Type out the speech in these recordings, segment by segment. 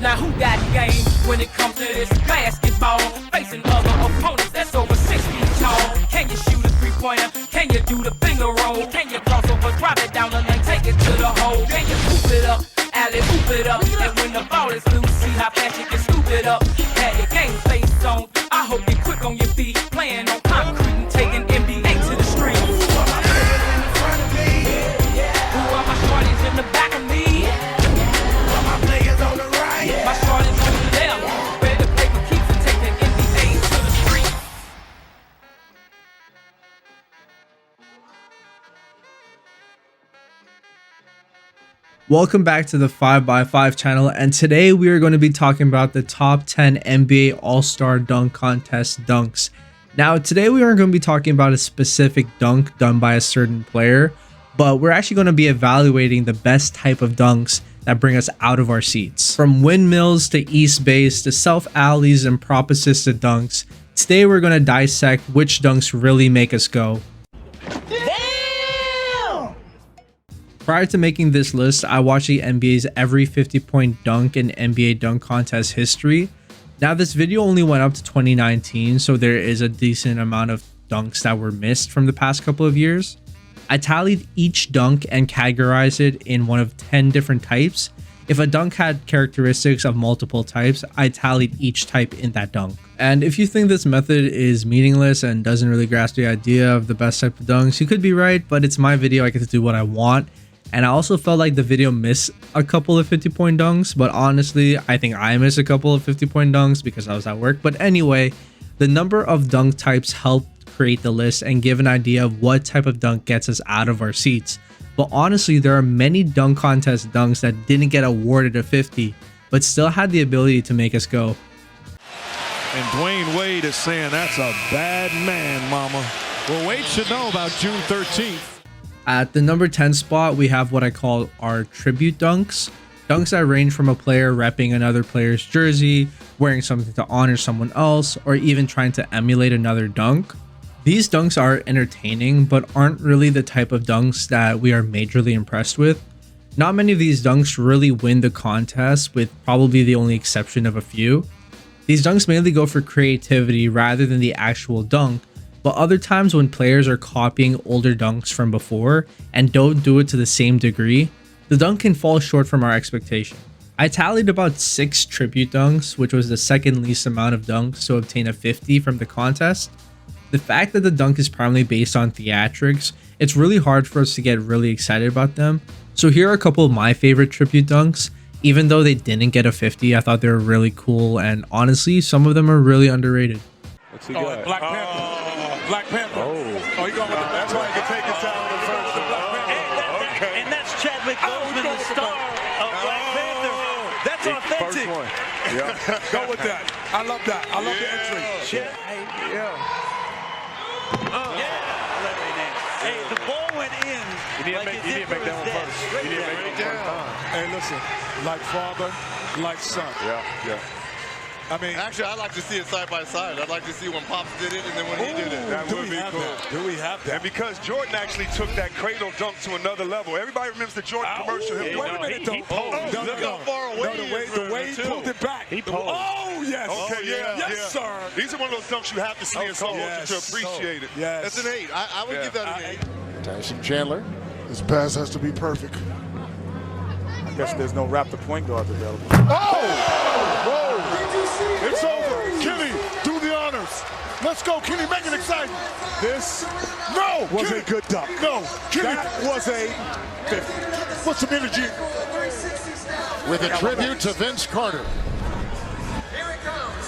Now who got game when it comes to this basketball? Facing other opponents that's over 6 feet tall. Can you shoot a three-pointer? Can you do the finger roll? Can you cross over, drop it down the lane, take it to the hole? Can you hoop it up, alley hoop it up? And when the ball is loose, see how fast you can scoop it up. Have your game face on, I hope you're quick on your feet. Playing on concrete and taking NBA to the street. Who are my players in front of me? Who are my shorties in the back of me? Who are my players on the right? My shorties on the left. Where the paper keeps and take the NBA to the street. Welcome back to the 5x5 channel, and today we are going to be talking about the top 10 NBA All-Star Dunk Contest dunks. Now today we aren't going to be talking about a specific dunk done by a certain player, but we're actually going to be evaluating the best type of dunks that bring us out of our seats. From windmills to east base to self alleys and prop assisted dunks, today we're going to dissect which dunks really make us go. Prior to making this list, I watched the NBA's every 50-point dunk in NBA dunk contest history. Now this video only went up to 2019, so there is a decent amount of dunks that were missed from the past couple of years. I tallied each dunk and categorized it in one of 10 different types. If a dunk had characteristics of multiple types, I tallied each type in that dunk. And if you think this method is meaningless and doesn't really grasp the idea of the best type of dunks, you could be right, but it's my video, I get to do what I want. And I also felt like the video missed a couple of 50-point dunks, but honestly, I think I missed a couple of 50-point dunks because I was at work. But anyway, the number of dunk types helped create the list and give an idea of what type of dunk gets us out of our seats. But honestly, there are many dunk contest dunks that didn't get awarded a 50, but still had the ability to make us go. And Dwayne Wade is saying that's a bad man, mama. Well, Wade should know about June 13th. At the number 10 spot, we have what I call our tribute dunks. Dunks that range from a player repping another player's jersey, wearing something to honor someone else, or even trying to emulate another dunk. These dunks are entertaining, but aren't really the type of dunks that we are majorly impressed with. Not many of these dunks really win the contest, with probably the only exception of a few. These dunks mainly go for creativity rather than the actual dunk, but other times when players are copying older dunks from before and don't do it to the same degree, the dunk can fall short from our expectation. I tallied about 6 tribute dunks, which was the second least amount of dunks to obtain a 50 from the contest. The fact that the dunk is primarily based on theatrics, it's really hard for us to get really excited about them. So here are a couple of my favorite tribute dunks. Even though they didn't get a 50, I thought they were really cool, and honestly, some of them are really underrated. What's he got? Black Panther. Black Panther. Oh, you going with the that's why you can take his time with the first. Okay. And that's Chadwick Boseman, the star of Black Panther. That's authentic. First one. Yeah. Go with that. I love that. I love the entry. Yeah. Hey, the ball went in. You need to make that one first. You need to make it first time. Hey, listen. Like father, like son. Yeah. I mean, actually, I like to see it side by side. I'd like to see when Pops did it and then when he did it. That would be cool. Do we have that? And because Jordan actually took that cradle dunk to another level. Everybody remembers the Jordan commercial. Wait a minute, though. Look how far away the Wade pulled it back. He pulled. Oh, yes. Okay, yes, sir. These are one of those dunks you have to see in slow motion to appreciate it. Yes. That's an 8. I would give that an 8. Tyson Chandler. This pass has to be perfect. I guess there's no Raptor point guards available. Oh! It's over. Kenny, do the honors. Let's go, Kenny. Make it exciting. This was a good dunk. No, Kenny. That was a 50. Put some energy. With a tribute to Vince Carter.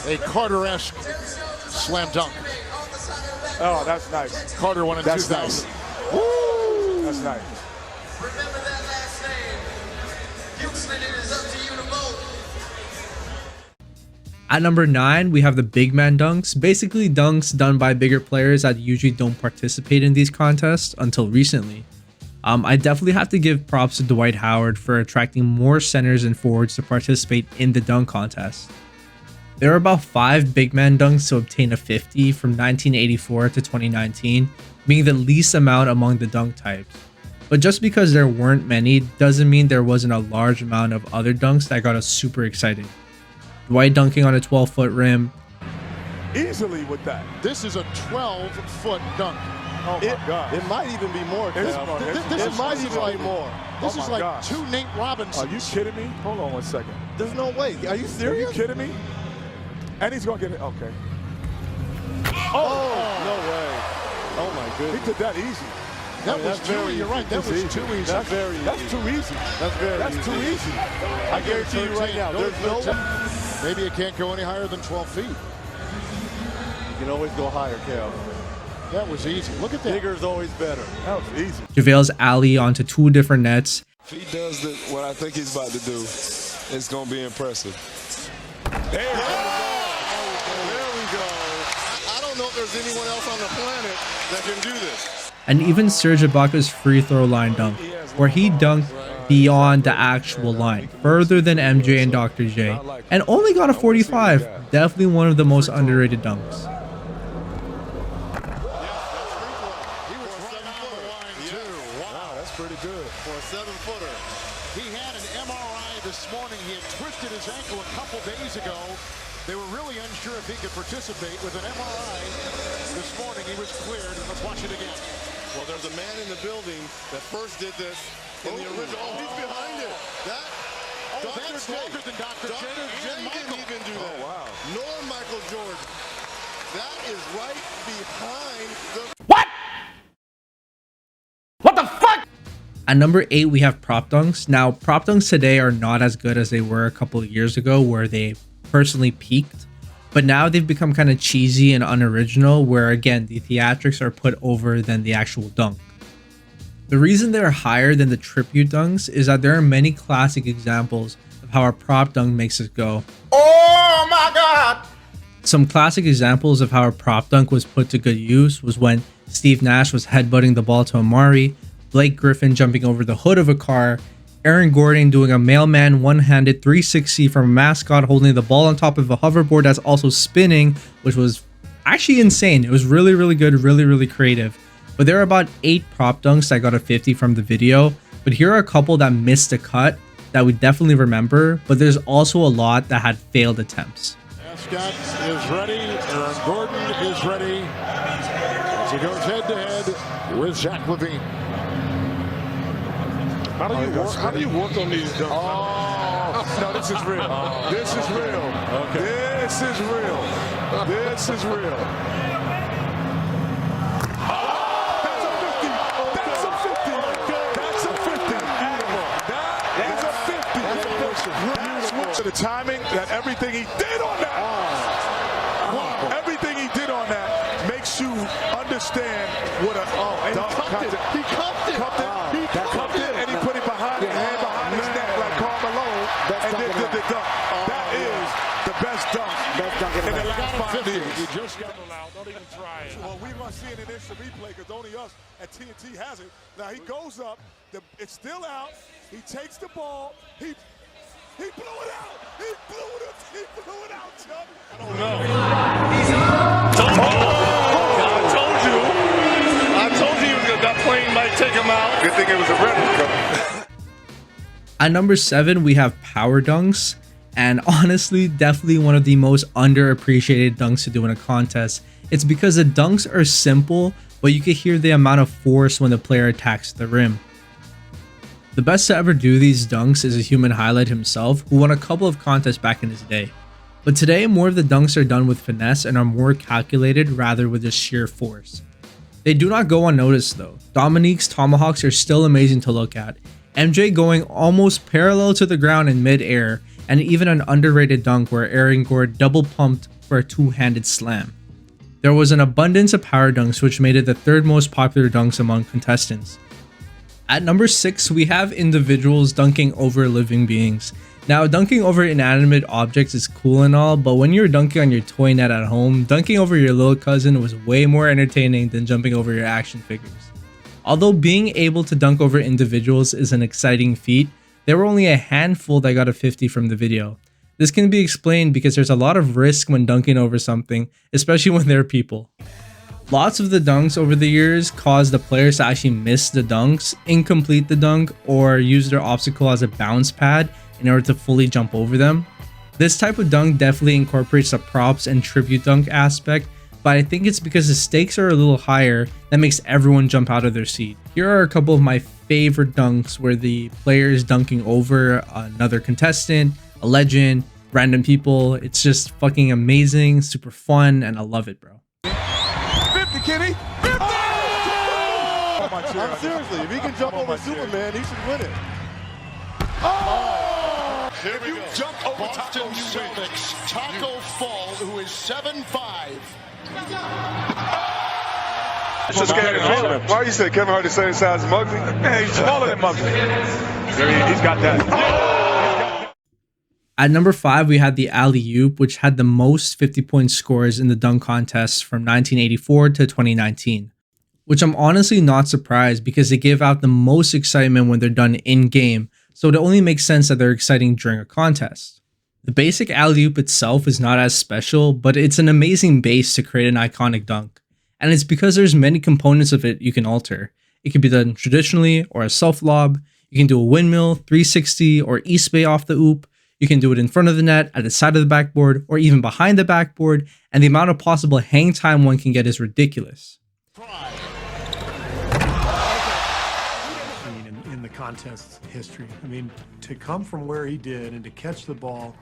A Carter-esque slam dunk. Oh, that's nice. Carter won in 2000. Nice. Woo! That's nice. Remember that last name. Houston, it is up to you to vote. At number 9, we have the big man dunks, basically dunks done by bigger players that usually don't participate in these contests until recently. I definitely have to give props to Dwight Howard for attracting more centers and forwards to participate in the dunk contest. There are about 5 big man dunks to obtain a 50 from 1984 to 2019, being the least amount among the dunk types. But just because there weren't many doesn't mean there wasn't a large amount of other dunks that got us super excited. Dwight dunking on a 12-foot rim. Easily with that. This is a 12-foot dunk. Oh my God. It might even be more. This might even be more. This Oh is my like gosh. 2 Nate Robinsons. Are you kidding me? Hold on 1 second. There's no way. Are you Are serious? you kidding me? And he's gonna get it. Okay. Oh, no way. Oh my He goodness. did that easy. That was that's too very easy. You're right. That That's was easy. too easy. That's very easy. That's too easy. That's too easy. I guarantee you right now, there's no way. Maybe it can't go any higher than 12 feet. You can always go higher, Cal. That was easy. Look at that. Bigger's always better. That was easy. JaVale's alley onto 2 different nets. If he does what I think he's about to do, it's going to be impressive. There we go. There we go. I don't know if there's anyone else on the planet that can do this. And even Serge Ibaka's free throw line dunk, where he dunked beyond the actual line, further than MJ and Dr. J, and only got a 45. Definitely one of the most underrated dunks. He was right on the line, too. Wow, that's pretty good. For a 7-footer. He had an MRI this morning. He had twisted his ankle a couple days ago. They were really unsure if he could participate. With an MRI this morning, he was cleared. Let's watch it again. Well, there's a man in the building that first did this in the original. Oh, he's behind it. That. That's longer than Dr. J Dr. J and didn't Michael. even do that. wow. Nor Michael Jordan. That is right behind the. At number 8, we have prop dunks. Now, prop dunks today are not as good as they were a couple of years ago, where they personally peaked. But now they've become kind of cheesy and unoriginal, where again, the theatrics are put over than the actual dunk. The reason they're higher than the tribute dunks is that there are many classic examples of how a prop dunk makes us go, "Oh my God!" Some classic examples of how a prop dunk was put to good use was when Steve Nash was headbutting the ball to Amari, Blake Griffin jumping over the hood of a car, Aaron Gordon doing a mailman one-handed 360 from a mascot holding the ball on top of a hoverboard that's also spinning, which was actually insane. It was really, really good, really, really creative. But there are about 8 prop dunks that got a 50 from the video, but here are a couple that missed a cut that we definitely remember, but there's also a lot that had failed attempts. Scott is ready. Aaron Gordon is ready. As he goes head-to-head with Zach LaVine. How do you work on these dunks? Oh, no, this is real. This is real. Okay. This is real. This is real. That's a 50. That's a 50. That's a 50. That is a 50. That's what the timing, that everything he did on that. Everything he did on that makes you understand what a dunk. He cuffed it. He cuffed it, and he put it behind his hand, behind his neck like Carmelo, and then did the dunk. That is the best dunk in the last 5 years. You just got Don't even try it. Well, we're going to see it in instant replay because only us at TNT has it. Now he goes up. It's still out. He takes the ball. He blew it out. He blew it out, Chuck. I don't know. I told you that plane might take him out. Good thing it was a replica. At number 7, we have power dunks, and honestly, definitely one of the most underappreciated dunks to do in a contest. It's because the dunks are simple, but you can hear the amount of force when the player attacks the rim. The best to ever do these dunks is a human highlight himself, who won a couple of contests back in his day. But today, more of the dunks are done with finesse and are more calculated rather with just sheer force. They do not go unnoticed though. Dominique's tomahawks are still amazing to look at. MJ going almost parallel to the ground in mid-air, and even an underrated dunk where Aaron Gordon double pumped for a two-handed slam. There was an abundance of power dunks, which made it the 3rd most popular dunks among contestants. At number 6, we have individuals dunking over living beings. Now, dunking over inanimate objects is cool and all, but when you're dunking on your toy net at home, dunking over your little cousin was way more entertaining than jumping over your action figures. Although being able to dunk over individuals is an exciting feat, there were only a handful that got a 50 from the video. This can be explained because there's a lot of risk when dunking over something, especially when there are people. Lots of the dunks over the years cause the players to actually miss the dunks, incomplete the dunk, or use their obstacle as a bounce pad in order to fully jump over them. This type of dunk definitely incorporates the props and tribute dunk aspect, but I think it's because the stakes are a little higher that makes everyone jump out of their seat. Here are a couple of my favorite dunks where the player is dunking over another contestant, a legend, random people. It's just fucking amazing, super fun, and I love it, bro. 50, Kenny. 50! Oh! I'm seriously, if he can jump over Superman, he should win it. Oh! Here If we you go. jump over Boston Celtics, Taco Fall, who is 7'5". So scared of Kevin. Why you say Kevin Hart the same size as Muggsy? Man, he's smaller than Muggsy. He's got that. At number 5, we had the alley-oop, which had the most 50-point scores in the dunk contests from 1984 to 2019. Which I'm honestly not surprised because they give out the most excitement when they're done in-game, so it only makes sense that they're exciting during a contest. The basic alley-oop itself is not as special, but it's an amazing base to create an iconic dunk. And it's because there's many components of it you can alter. It can be done traditionally or a self-lob. You can do a windmill, 360, or East Bay off the oop. You can do it in front of the net, at the side of the backboard, or even behind the backboard, and the amount of possible hang time one can get is ridiculous. In the contest history, I mean, to come from where he did and to catch the ball.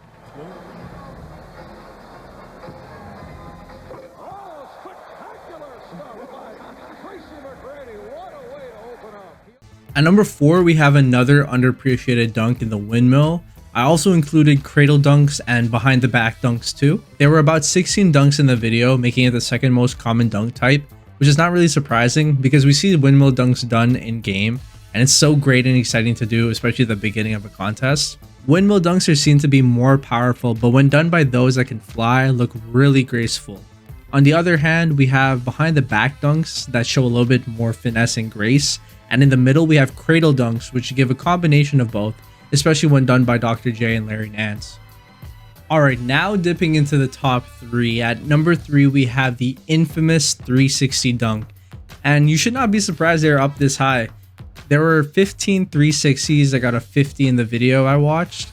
At number 4, we have another underappreciated dunk in the windmill. I also included cradle dunks and behind the back dunks too. There were about 16 dunks in the video, making it the second most common dunk type, which is not really surprising because we see windmill dunks done in game, and it's so great and exciting to do, especially at the beginning of a contest. Windmill dunks are seen to be more powerful, but when done by those that can fly, look really graceful. On the other hand, we have behind the back dunks that show a little bit more finesse and grace, and in the middle we have cradle dunks, which give a combination of both, especially when done by Dr. J and Larry Nance. Alright, now dipping into the top 3. At number 3, we have the infamous 360 dunk, and you should not be surprised they're up this high. There were 15 360s that got a 50 in the video I watched.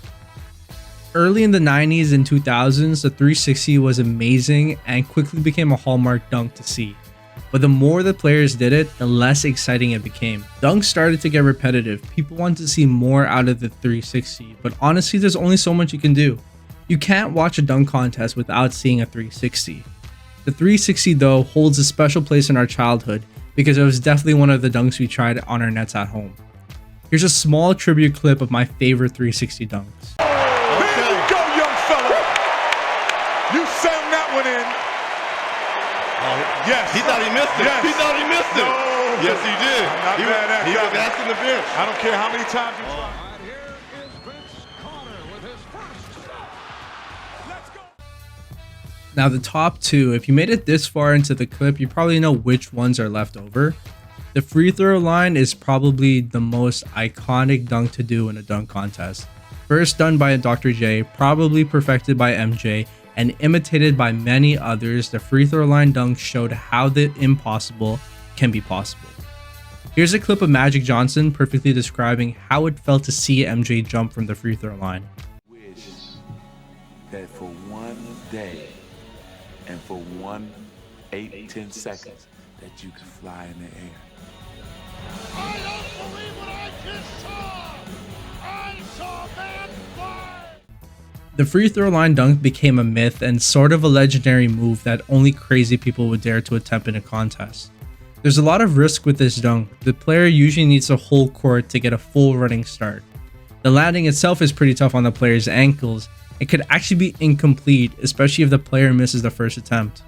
Early in the 90s and 2000s, the 360 was amazing and quickly became a hallmark dunk to see. But the more the players did it, the less exciting it became. Dunks started to get repetitive. People wanted to see more out of the 360, but honestly, there's only so much you can do. You can't watch a dunk contest without seeing a 360. The 360 though holds a special place in our childhood because it was definitely one of the dunks we tried on our nets at home. Here's a small tribute clip of my favorite 360 dunks. There you go, young fella. You sang that one in. Yes. He thought he missed it. Yes. He thought he missed it. No. Yes, he did. Not bad at He that. was asking the bench. I don't care how many times you try. Now the top 2, if you made it this far into the clip, you probably know which ones are left over. The free throw line is probably the most iconic dunk to do in a dunk contest. First done by Dr. J, probably perfected by MJ, and imitated by many others, the free throw line dunk showed how the impossible can be possible. Here's a clip of Magic Johnson perfectly describing how it felt to see MJ jump from the free throw line. Wish that for one day and for 10 seconds that you could fly in the air. I don't believe what I just saw. I saw man fly. The free throw line dunk became a myth and sort of a legendary move that only crazy people would dare to attempt in a contest. There's a lot of risk with this dunk. The player usually needs a whole court to get a full running start. The landing itself is pretty tough on the player's ankles. It could actually be incomplete, especially if the player misses the first attempt.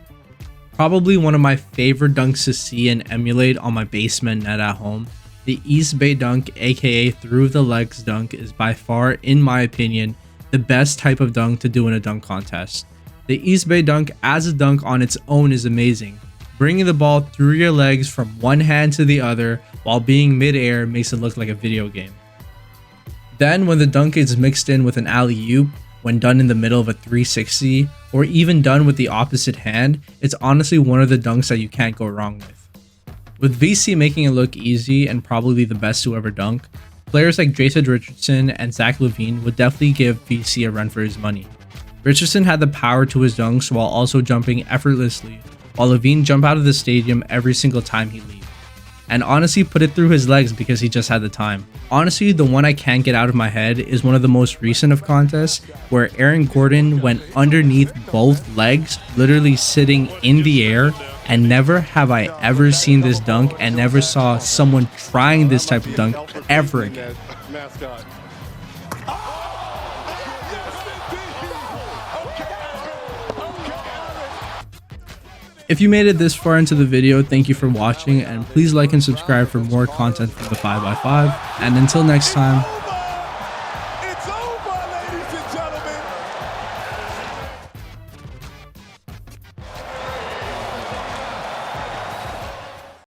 Probably one of my favorite dunks to see and emulate on my basement net at home, the East Bay dunk, aka through the legs dunk, is by far, in my opinion, the best type of dunk to do in a dunk contest. The East Bay dunk as a dunk on its own is amazing. Bringing the ball through your legs from one hand to the other while being mid-air makes it look like a video game. Then when the dunk is mixed in with an alley-oop, when done in the middle of a 360 or even done with the opposite hand, it's honestly one of the dunks that you can't go wrong with. With VC making it look easy and probably the best to ever dunk, players like Jason Richardson and Zach LaVine would definitely give VC a run for his money. Richardson had the power to his dunks while also jumping effortlessly, while LaVine jumped out of the stadium every single time he leaped, and honestly put it through his legs because he just had the time. Honestly, the one I can't get out of my head is one of the most recent of contests where Aaron Gordon went underneath both legs, literally sitting in the air, and never have I ever seen this dunk and never saw someone trying this type of dunk ever again. If you made it this far into the video, thank you for watching, and please like and subscribe for more content from the 5x5. And until next time,